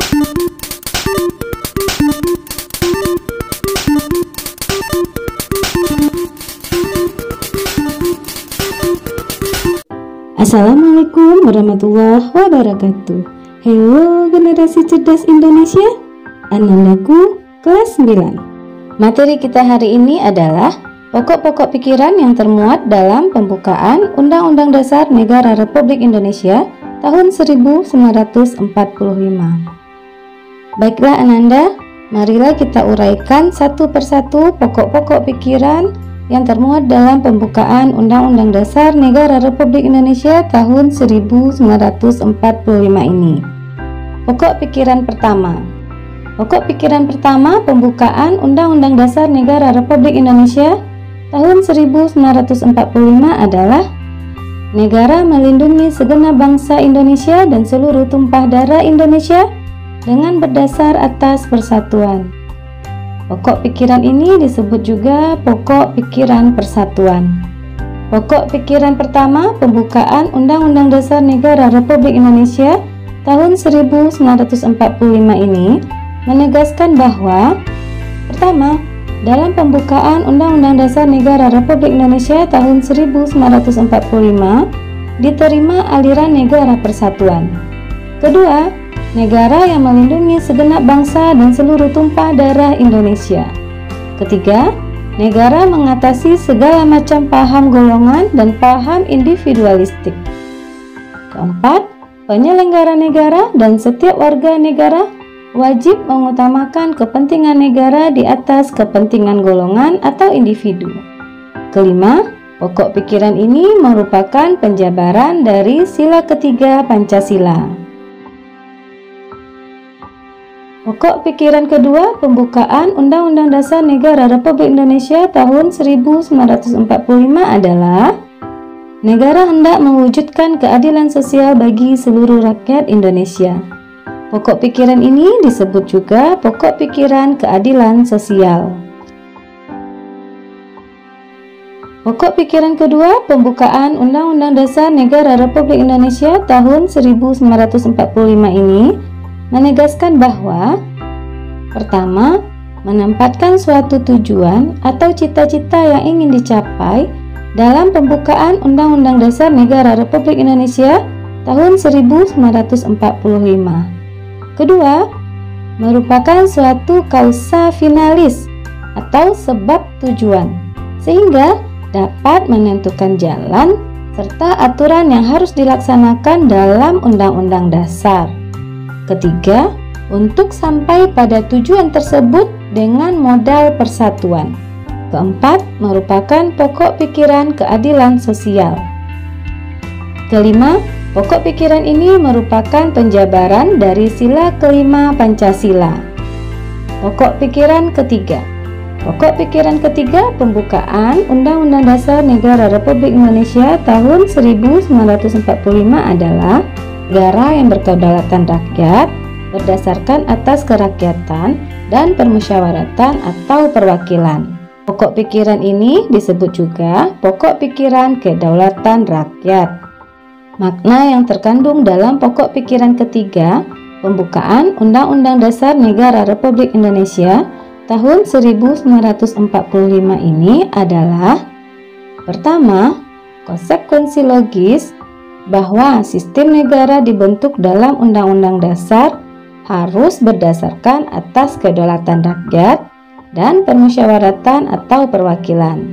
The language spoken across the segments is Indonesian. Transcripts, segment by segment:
Assalamualaikum warahmatullahi wabarakatuh. Halo generasi cerdas Indonesia, Anandaku kelas 9. Materi kita hari ini adalah pokok-pokok pikiran yang termuat dalam pembukaan Undang-Undang Dasar Negara Republik Indonesia tahun 1945. Baiklah Ananda, marilah kita uraikan satu persatu pokok-pokok pikiran yang termuat dalam pembukaan Undang-Undang Dasar Negara Republik Indonesia tahun 1945 ini. Pokok pikiran pertama. Pokok pikiran pertama pembukaan Undang-Undang Dasar Negara Republik Indonesia tahun 1945 adalah: negara melindungi segenap bangsa Indonesia dan seluruh tumpah darah Indonesia dengan berdasar atas persatuan. Pokok pikiran ini disebut juga pokok pikiran persatuan. Pokok pikiran pertama pembukaan Undang-Undang Dasar Negara Republik Indonesia tahun 1945 ini menegaskan bahwa: pertama, dalam pembukaan Undang-Undang Dasar Negara Republik Indonesia tahun 1945 diterima aliran negara persatuan. Kedua, negara yang melindungi segenap bangsa dan seluruh tumpah darah Indonesia. Ketiga, negara mengatasi segala macam paham golongan dan paham individualistik. Keempat, penyelenggara negara dan setiap warga negara wajib mengutamakan kepentingan negara di atas kepentingan golongan atau individu. Kelima, pokok pikiran ini merupakan penjabaran dari sila ketiga Pancasila. Pokok pikiran kedua pembukaan Undang-Undang Dasar Negara Republik Indonesia tahun 1945 adalah: negara hendak mewujudkan keadilan sosial bagi seluruh rakyat Indonesia. Pokok pikiran ini disebut juga pokok pikiran keadilan sosial. Pokok pikiran kedua pembukaan Undang-Undang Dasar Negara Republik Indonesia tahun 1945 ini menegaskan bahwa: pertama, menempatkan suatu tujuan atau cita-cita yang ingin dicapai dalam pembukaan Undang-Undang Dasar Negara Republik Indonesia tahun 1945. Kedua, merupakan suatu causa finalis atau sebab tujuan, sehingga dapat menentukan jalan serta aturan yang harus dilaksanakan dalam Undang-Undang Dasar. Ketiga, untuk sampai pada tujuan tersebut dengan modal persatuan. Keempat, merupakan pokok pikiran keadilan sosial. Kelima, pokok pikiran ini merupakan penjabaran dari sila kelima Pancasila. Pokok pikiran ketiga. Pokok pikiran ketiga pembukaan Undang-Undang Dasar Negara Republik Indonesia tahun 1945 adalah: negara yang berkedaulatan rakyat berdasarkan atas kerakyatan dan permusyawaratan atau perwakilan. Pokok pikiran ini disebut juga pokok pikiran kedaulatan rakyat. Makna yang terkandung dalam pokok pikiran ketiga pembukaan Undang-Undang Dasar Negara Republik Indonesia tahun 1945 ini adalah: pertama, konsekuensi logis bahwa sistem negara dibentuk dalam Undang-Undang Dasar harus berdasarkan atas kedaulatan rakyat dan permusyawaratan atau perwakilan.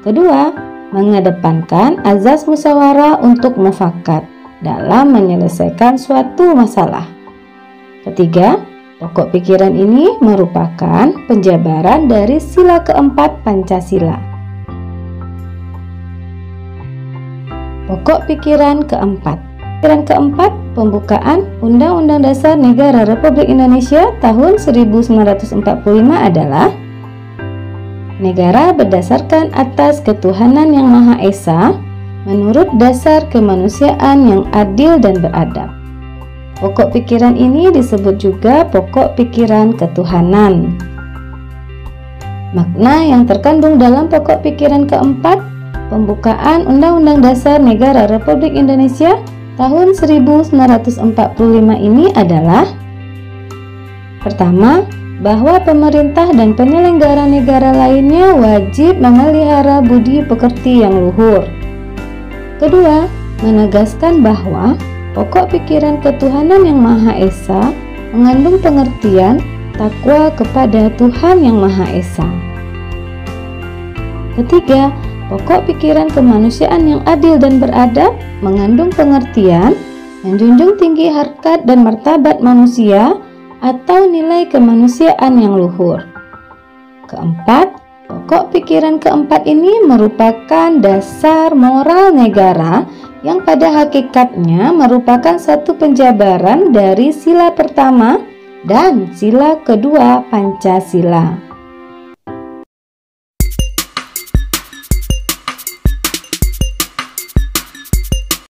Kedua, mengedepankan azas musyawarah untuk mufakat dalam menyelesaikan suatu masalah. Ketiga, pokok pikiran ini merupakan penjabaran dari sila keempat Pancasila. Pokok pikiran keempat. Pikiran keempat pembukaan Undang-Undang Dasar Negara Republik Indonesia tahun 1945 adalah: negara berdasarkan atas ketuhanan yang Maha Esa menurut dasar kemanusiaan yang adil dan beradab. Pokok pikiran ini disebut juga pokok pikiran ketuhanan. Makna yang terkandung dalam pokok pikiran keempat pembukaan Undang-Undang Dasar Negara Republik Indonesia tahun 1945 ini adalah: Pertama, bahwa pemerintah dan penyelenggara negara lainnya wajib memelihara budi pekerti yang luhur. Kedua, menegaskan bahwa pokok pikiran ketuhanan yang Maha Esa mengandung pengertian takwa kepada Tuhan yang Maha Esa. Ketiga, pokok pikiran kemanusiaan yang adil dan beradab mengandung pengertian menjunjung tinggi harkat dan martabat manusia atau nilai kemanusiaan yang luhur. Keempat, pokok pikiran keempat ini merupakan dasar moral negara yang pada hakikatnya merupakan satu penjabaran dari sila pertama dan sila kedua Pancasila.